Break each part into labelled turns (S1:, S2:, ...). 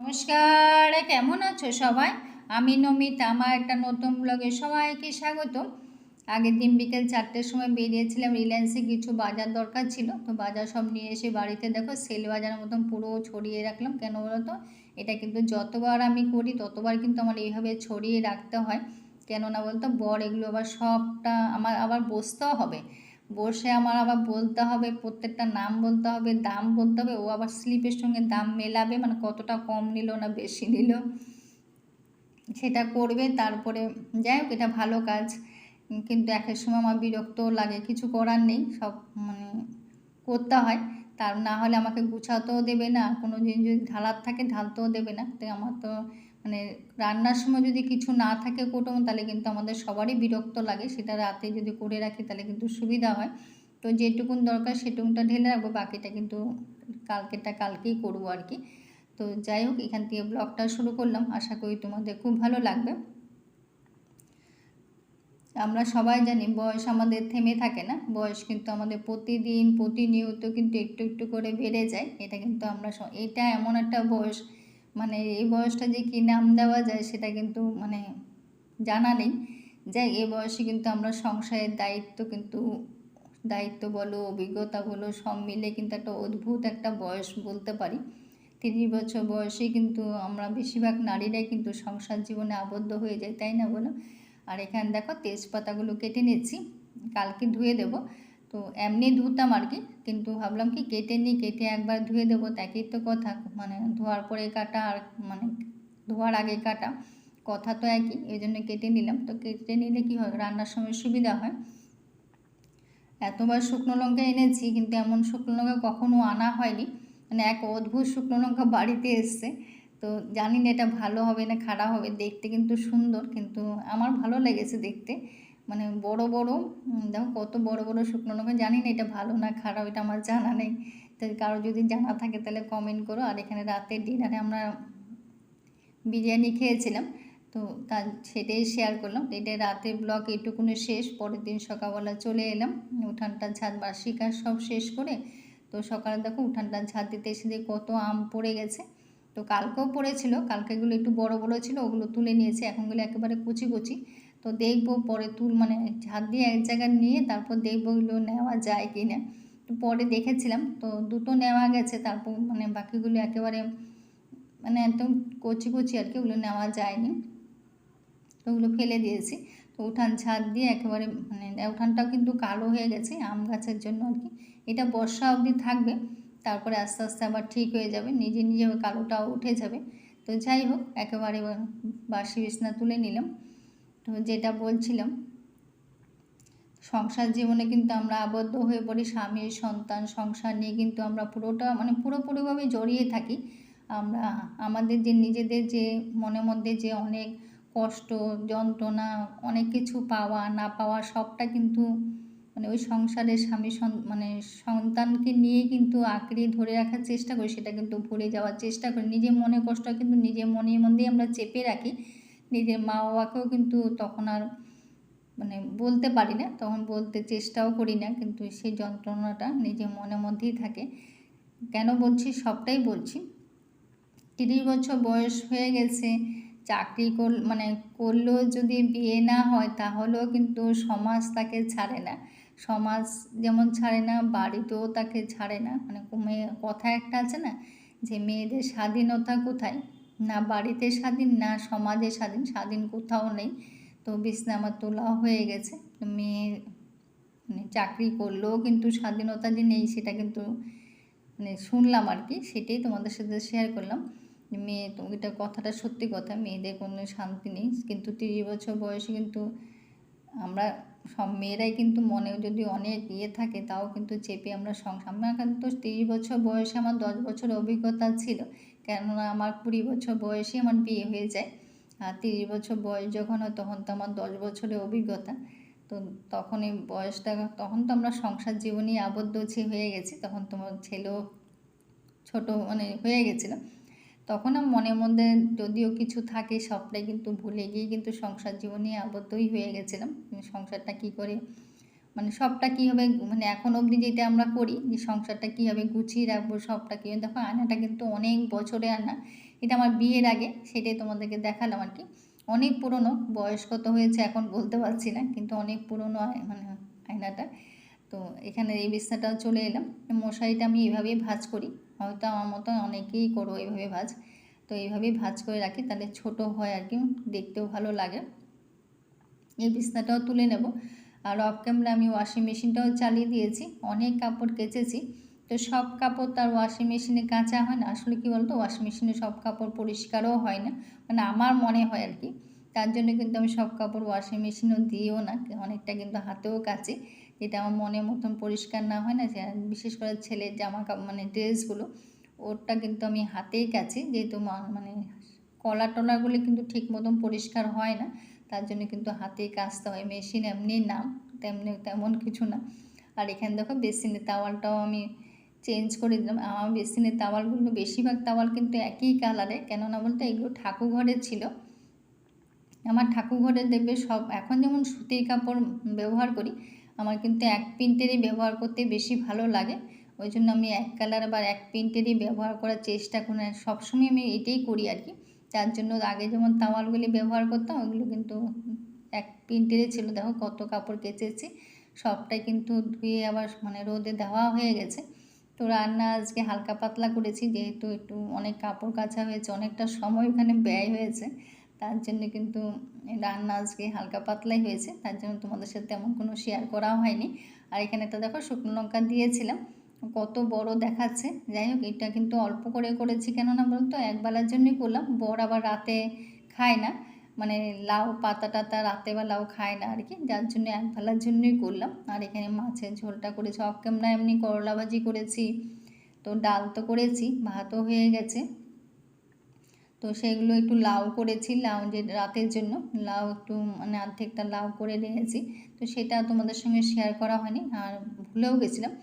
S1: নমস্কার, কেমন আছো সবাই? আমি নমিতা। আমার একটা নতুন ব্লগে সবাইকে স্বাগত। আগের দিন বিকেল 4টের সময় বেরিয়েছিলাম, রিলায়েন্সে কিছু বাজার দরকার ছিল। তো বাজার সব নিয়ে এসে বাড়িতে দেখো সেল বাজারের মতন পুরো ছড়িয়ে রাখলাম। কেন বলো তো? এটা কিন্তু যতবার আমি করি ততবার কিন্তু আমার এইভাবে ছড়িয়ে রাখতে হয়। কেননা বলতো বর এগুলো আবার সবটা আমার আবার বসতেও হবে, বসে আমার আবার বলতে হবে, প্রত্যেকটা নাম বলতে হবে, দাম বলতে হবে। ও আবার স্লিপের সঙ্গে দাম মেলাবে, মানে কতটা কম নিল না বেশি নিল সেটা করবে। তারপরে যাই হোক, এটা ভালো কাজ। কিন্তু একের সময় আমার বিরক্তও লাগে, কিছু করার নেই, সব মানে করতে হয়। তার না হলে আমাকে গুছাতেও দেবে না, কোনো জিনিস যদি ঢালার থাকে ঢালতেও দেবে না। তো আমার তো মানে রান্নার সময় যদি কিছু না থাকে কুটুম, তাহলে কিন্তু আমাদের সবারই বিরক্ত লাগে। সেটা রাতে যদি করে রাখি তাহলে কিন্তু সুবিধা হয়। তো যেটুকুন দরকার সেটুকুনটা ঢেলে রাখবো, বাকিটা কিন্তু কালকেই করবো আর কি। তো যাই হোক, এখান থেকে ব্লগটা শুরু করলাম, আশা করি তোমাদের খুব ভালো লাগবে। আমরা সবাই জানি বয়স আমাদের থেমে থাকে না, বয়স কিন্তু আমাদের প্রতিদিন প্রতিনিয়ত কিন্তু একটু একটু করে বেড়ে যায়। এটা কিন্তু এটা এমন একটা বয়স, মানে এই বয়সটা যে কী নাম দেওয়া যায় সেটা কিন্তু মানে জানা নেই। যাই, এই বয়সে কিন্তু আমরা সংসারের দায়িত্ব বলো, অভিজ্ঞতা বলো, সব মিলে কিন্তু একটা অদ্ভুত একটা বয়স বলতে পারি। 30 বছর বয়সে কিন্তু আমরা বেশিরভাগ নারীরাই কিন্তু সংসার জীবনে আবদ্ধ হয়ে যায়, তাই না বলো? আর এখানে দেখো তেজপাতাগুলো কেটে নিচ্ছি, কালকে ধুয়ে দেবো। তো এমনি ধুতাম আর কি, কিন্তু ভাবলাম কি কেটে নিই, কেটে একবার ধুয়ে দেবো, তাকেই তো কথা, মানে ধোয়ার পরে কাটা আর মানে ধোয়ার আগে কাটা কথা তো একই, এই জন্য কেটে নিলাম। তো কেটে নিলে কি হয়, রান্নার সময় সুবিধা হয়। এতবার শুকনো লঙ্কা এনেছি, কিন্তু এমন শুকনো লঙ্কা কখনো আনা হয়নি। মানে এক অদ্ভুত শুকনো লঙ্কা বাড়িতে এসছে। তো জানি না এটা ভালো হবে না খারাপ হবে, দেখতে কিন্তু সুন্দর, কিন্তু আমার ভালো লেগেছে দেখতে। মানে বড় বড়, দেখো কত বড় বড় শুকনো লঙ্কা। জানি না এটা ভালো না খারাপ, এটা আমার জানা নেই। তো কারো যদি জানা থাকে তাহলে কমেন্ট করো। আর এখানে রাতের ডিনারে আমরা বিরিয়ানি খেয়েছিলাম, তো সেটাই শেয়ার করলাম। এটা রাতের ব্লগ এইটুকুনি শেষ। পরের দিন সকালবেলা চলে এলাম, উঠানটা ঝাঁট বাসি কাজ সব শেষ করে। তো সকালে দেখো উঠানটা ঝাঁট দিতে এসে দিয়ে কত আম পড়ে গেছে। তো কালকেও পড়েছিল, কালকেগুলো একটু বড় বড় ছিল, ওগুলো তুলে নিয়েছে, এখনগুলো একেবারে কুচি কুচি। তো দেখবো পরে মানে ঝাঁট দিয়ে এক জায়গায় নিয়ে তারপর দেখবো ওগুলো নেওয়া যায় কি না। তো পরে দেখেছিলাম, তো দুটো নেওয়া গেছে, তারপর মানে বাকিগুলো একেবারে মানে একদম কচি কচি আর কি, ওগুলো নেওয়া যায়নি, তো ওগুলো ফেলে দিয়েছি। তো উঠান ঝাঁট দিয়ে একেবারে মানে উঠানটাও কিন্তু কালো হয়ে গেছে আম গাছের জন্য আর কি। এটা বর্ষা অবধি থাকবে, তারপরে আস্তে আস্তে আবার ঠিক হয়ে যাবে, নিজে নিজে কালোটাও উঠে যাবে। তো যাই হোক, একেবারে বাসি বিছনা তুলে নিলাম। তো যেটা বলছিলাম, সংসার জীবনে কিন্তু আমরা আবদ্ধ হয়ে পড়ি, স্বামী সন্তান সংসার নিয়ে কিন্তু আমরা পুরোটা মানে পুরোপুরিভাবে জড়িয়ে থাকি। আমরা আমাদের যে নিজেদের যে মনের মধ্যে যে অনেক কষ্ট যন্ত্রণা, অনেক কিছু পাওয়া না পাওয়া, সবটা কিন্তু মানে ওই সংসারের মানে সন্তানকে নিয়ে কিন্তু আঁকড়ে ধরে রাখার চেষ্টা করি, সেটা কিন্তু ভুলে যাওয়ার চেষ্টা করি। নিজের মনে কষ্ট কিন্তু নিজের মনের মধ্যেই আমরা চেপে রাখি। নিজের মা বাবাকেও কিন্তু তখন আর মানে বলতে পারি না, তখন বলতে চেষ্টাও করি না, কিন্তু সেই যন্ত্রণাটা নিজের মনের মধ্যেই থাকে। কেন বলছি, সবটাই বলছি। 30 বছর বয়স হয়ে গেছে, চাকরি মানে করলেও যদি বিয়ে না হয় তাহলেও কিন্তু সমাজ তাকে ছাড়ে না। সমাজ যেমন ছাড়ে না, বাড়িতেও তাকে ছাড়ে না। মানে কথা একটা আছে না, যে মেয়েদের স্বাধীনতা কোথায়, না বাড়িতে স্বাধীন না সমাজে স্বাধীন, স্বাধীন কোথাও নেই। তো বিছনা আমার তোলা হয়ে গেছে। মেয়ে মানে চাকরি করলেও কিন্তু স্বাধীনতা যে নেই সেটা কিন্তু মানে শুনলাম আর কি, সেটাই তোমাদের সাথে শেয়ার করলাম। মেয়ে তো এটা কথাটা সত্যি কথা, মেয়েদের কোনো শান্তি নেই। কিন্তু 30 বছর বয়সে কিন্তু আমরা সব মেয়েরাই কিন্তু মনে যদি অনেক থাকে তাও কিন্তু চেপে আমরা আমার কিন্তু 30 বছর বয়সে আমার 10 বছর অভিজ্ঞতা ছিল। কেননা আমার 20 বছর বয়সে আমার বিয়ে হয়ে যায়। আর 30 বছর বয়স যখন হয় তখন তো আমার 10 বছরের অভিজ্ঞতা। তো তখন এই বয়সটা, তখন তো আমরা সংসার জীবনেই আবদ্ধ হয়ে গেছি, তখন তোমার ছেলেও ছোট মানে হয়ে গেছিলো। তখন আমার মনের মধ্যে যদিও কিছু থাকে সবটাই কিন্তু ভুলে গিয়ে কিন্তু সংসার জীবনে আবদ্ধই হয়ে গেছিলাম। সংসারটা কী করে মানে সবটা কীভাবে মানে এখন অবধি যেটা আমরা করি যে সংসারটা কীভাবে গুছিয়ে রাখবো, সবটা কী দেখো, আয়নাটা কিন্তু অনেক বছরে আনা, এটা আমার বিয়ের আগে, সেটাই তোমাদেরকে দেখালাম আর কি। অনেক পুরনো, বয়স কত হয়েছে এখন বলতে পারছি না, কিন্তু অনেক পুরনো মানে আয়নাটা। তো এখানে এই বিছনাটাও চলে এলাম। মশারিটা আমি এইভাবেই ভাঁজ করি, হয়তো আমার মতো অনেকেই করো এইভাবে ভাঁজ। তো এইভাবেই ভাঁজ করে রাখি, তাহলে ছোট হয় আর কি, দেখতেও ভালো লাগে। এই বিছনাটাও তুলে নেব। আর অফ ক্যামেরা আমি ওয়াশিং মেশিনটাও চালিয়ে দিয়েছি, অনেক কাপড় কেচেছি। তো সব কাপড় তার ওয়াশিং মেশিনে কাচা হয় না, আসলে কী বলতো, ওয়াশিং মেশিনে সব কাপড় পরিষ্কারও হয় না, মানে আমার মনে হয় আর কি। তার জন্য কিন্তু আমি সব কাপড় ওয়াশিং মেশিনও দিইও না, অনেকটা কিন্তু হাতেও কাচি, যেটা আমার মনের মতন পরিষ্কার না হয় না, বিশেষ করে ছেলের জামা কাপড় মানে ড্রেসগুলো, ওরটা কিন্তু আমি হাতেই কাচি, যেহেতু মানে কলার টলারগুলো কিন্তু ঠিক মতন পরিষ্কার হয় না, তার জন্য কিন্তু হাতেই কাচতে হয়। মেশিন এমনি নাম, তেমন কিছু না। আর এখানে দেখো বেসিনের তাওয়ালটাও আমি চেঞ্জ করে দিলাম। আমার বেসিনের তাওয়ালগুলো বেশিরভাগ তাওয়াল কিন্তু একই কালারে, কেননা বলতে এগুলো ঠাকুর ঘরে ছিল। আমার ঠাকুর ঘরে দেখবে সব এখন যেমন সুতির কাপড় ব্যবহার করি, আমার কিন্তু এক প্রিন্টেরই ব্যবহার করতে বেশি ভালো লাগে। ওই জন্য আমি এক কালার বা এক প্রিন্টেরই ব্যবহার করার চেষ্টা করি, সবসময় আমি এটাই করি আর কি। তার জন্য আগে যেমন তাওয়ালগুলি ব্যবহার করতাম, ওগুলো কিন্তু এক প্রিন্টেরই ছিল। দেখো কত কাপড় কেচেছি, সবটাই কিন্তু ধুয়ে আবার মানে রোদে দেওয়া হয়ে গেছে। তো রান্না আজকে হালকা পাতলা করেছি, যেহেতু একটু অনেক কাপড় কাচা হয়েছে, অনেকটা সময় ওখানে ব্যয় হয়েছে, তার জন্য কিন্তু রান্না আজকে হালকা পাতলাই হয়েছে, তার জন্য তোমাদের সাথে তেমন কোনো শেয়ার করাও হয়নি। আর এখানে তো দেখো শুকনো লঙ্কা দিয়েছিলাম, কত বড় দেখাচ্ছে। যাই হোক, এটা কিন্তু অল্প করে করেছি, কেননা বলতো একবেলার জন্যই করলাম, বর আবার রাতে খায় না, মানে লাউ পাতা টাতা রাতেবেলাও খায় না আর কি, যার জন্য একবেলার জন্যই করলাম। আর এখানে মাছের ঝোলটা করেছি অফ ক্যামেরা, এমনি করলা ভাজি করেছি, তো ডাল তো করেছি, ভাতও হয়ে গেছে। তো সেগুলো একটু লাউ করেছি, লাউ যে রাতের জন্য লাউ একটু মানে অর্ধেকটা লাউ করে নিয়েছি, তো সেটা তোমাদের সঙ্গে শেয়ার করা হয়নি, আর ভুলেও গেছিলাম,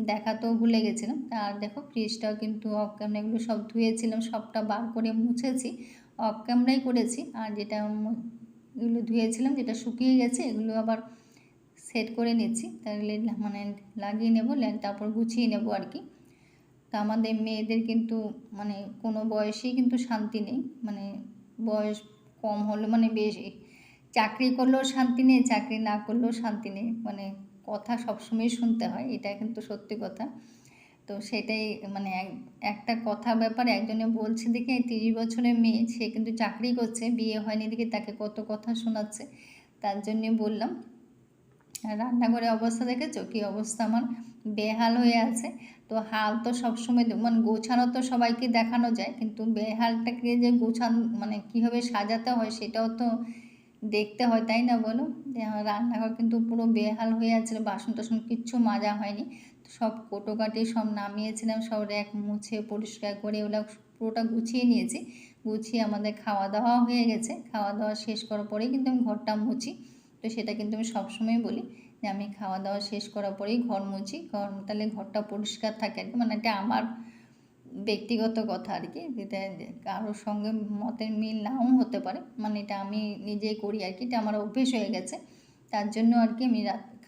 S1: দেখাতেও ভুলে গেছিলাম। আর দেখো ফ্রিজটাও কিন্তু অফ ক্যামেরা এগুলো সব ধুয়েছিলাম, সবটা বার করে মুছেছি, অফ ক্যামেরাই করেছি। আর যেটা এগুলো ধুয়েছিলাম, যেটা শুকিয়ে গেছে, এগুলো আবার সেট করে নিচ্ছি, তাহলে মানে লাগিয়ে নেব, তারপর গুছিয়ে নেব আর কি। তা আমাদের মেয়েদের কিন্তু মানে কোনো বয়সেই কিন্তু শান্তি নেই, মানে বয়স কম হলে মানে বেশি চাকরি করলেও শান্তি নেই, চাকরি না করলেও শান্তি নেই, মানে কথা সবসময় শুনতে হয়, এটা কিন্তু সত্যি কথা। তো সেটাই মানে একটা কথা ব্যাপারে একজনে বলছে, দেখে 30 বছরের মেয়ে, সে কিন্তু চাকরি করছে, বিয়ে হয়নি, দেখে তাকে কত কথা শোনাচ্ছে, তার জন্যে বললাম। রান্নাঘরে অবস্থা দেখেছো কী অবস্থা, আমার বেহাল হয়ে আছে। তো হাল তো সবসময় মানে গোছানো তো সবাইকে দেখানো যায়, কিন্তু বেহালটাকে যে মানে কীভাবে সাজাতে হয় সেটাও তো দেখতে হয়, তাই না বলো। রান্নাঘর কিন্তু পুরো বেহাল হয়ে আছে, বাসন টাসন কিচ্ছু মাজা হয়নি, সব কোটোকাটি সব নামিয়েছিলাম, সব র্যাক মুছে পরিষ্কার করে ওগুলো পুরোটা গুছিয়ে নিয়েছি। গুছিয়ে আমাদের খাওয়া দাওয়া হয়ে গেছে, খাওয়া দাওয়া শেষ করার পরেই কিন্তু আমি ঘরটা মুছি। তো সেটা কিন্তু আমি সবসময় বলি যে আমি খাওয়া দাওয়া শেষ করার পরেই ঘর মুছি, তাহলে ঘরটা পরিষ্কার থাকে আর কি, মানে এটা আমার ব্যক্তিগত কথা আর কি, যেটা কারোর সঙ্গে মতের মিল নাও হতে পারে, মানে এটা আমি নিজেই করি আর কি, এটা আমার অভ্যেস হয়ে গেছে। তার জন্য আর কি আমি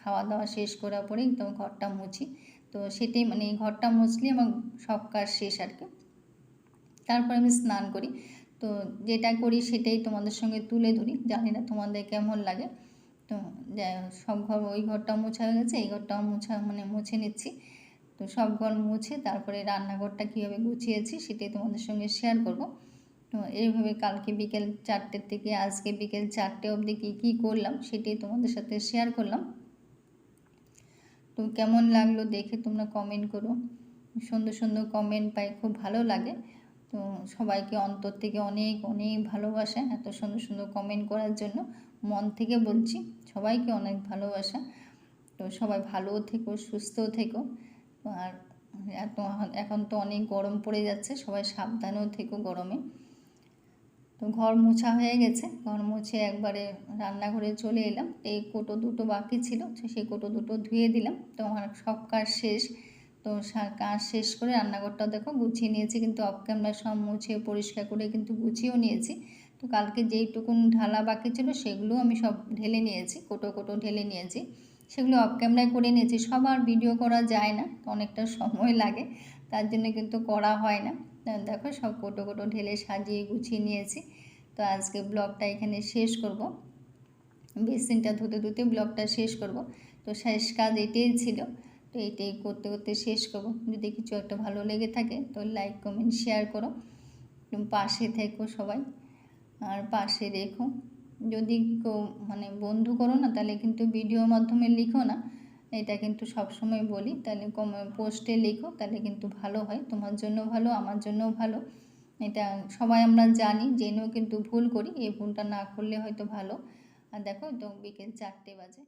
S1: খাওয়া দাওয়া শেষ করার পরেই তো ঘরটা মুছি। তো সেটাই মানে এই ঘরটা মুছলে আমার সব কাজ শেষ আর কি। তারপর আমি স্নান করি, তো যেটা করি সেটাই তোমাদের সঙ্গে তুলে ধরি, জানি না তোমাদের কেমন লাগে। তো সব ঘর, ওই ঘরটাও মোছা হয়ে গেছে, এই ঘরটাও মুছে নিচ্ছি। তো সব ঘর মুছে তারপরে রান্নাঘরটা কীভাবে গুছিয়েছি সেটাই তোমাদের সঙ্গে শেয়ার করব। তো এইভাবে কালকে বিকেল 4টের থেকে আজকে বিকেল 4টে অবধি কী করলাম সেটাই তোমাদের সাথে শেয়ার করলাম। তো কেমন লাগলো দেখে তোমরা কমেন্ট করো, সুন্দর সুন্দর কমেন্ট পাই, খুব ভালো লাগে। তো সবাইকে অন্তর থেকে অনেক অনেক ভালোবাসা, এত সুন্দর সুন্দর কমেন্ট করার জন্য মন থেকে বলছি, সবাইকে অনেক ভালোবাসা। তো সবাই ভালোও থেকো, সুস্থও থেকো। আর এখন তো অনেক গরম পড়ে যাচ্ছে, সবাই সাবধানেও থেকো গরমে। তো ঘর মোছা হয়ে গেছে, ঘর মুছে একবারে রান্নাঘরে চলে এলাম। এই কোটো দুটো বাকি ছিল, সেই কোটো দুটো ধুয়ে দিলাম, তো আমার সব কাজ শেষ। তো কাজ শেষ করে রান্নাঘরটাও দেখো গুছিয়ে নিয়েছি, কিন্তু অফ ক্যামেরা সব মুছে পরিষ্কার করে কিন্তু গুছিয়েও নিয়েছি। তো কালকে যেইটুকুন ঢালা বাকি ছিল সেগুলো আমি সব ঢেলে নিয়েছি, কোটো কোটো ঢেলে নিয়েছি, সেগুলো অফ ক্যামেরায় করে নিয়েছি। সব আর ভিডিও করা যায় না, অনেকটা সময় লাগে, তার জন্য কিন্তু করা হয় না। দেখো সব কোটো ঢেলে সাজিয়ে গুছিয়ে নিয়েছি। তো আজকে ব্লগটা এখানে শেষ করব, বেসিনটা ধুতে ব্লগটা শেষ করব। তো শেষ কাজ এটাই ছিল। তো এটাই করতে শেষ করব। যদি কিছু একটা ভালো লেগে থাকে তো লাইক কমেন্ট শেয়ার করো, পাশে থেকো সবাই, আর পাশে রেখো। যদি কেউ মানে বন্ধু করো না, তাহলে কিন্তু ভিডিওর মাধ্যমে লিখো না, এটা কিন্তু সবসময় বলি। তাহলে পোস্টে লিখো, তাহলে কিন্তু ভালো হয়, তোমার জন্য ভালো, আমার জন্যও ভালো। এটা সবাই আমরা জানি, জেনেও কিন্তু ভুল করি। এই ভুলটা না করলে হয়তো ভালো। আর দেখো তো বিকেল 4টে বাজে।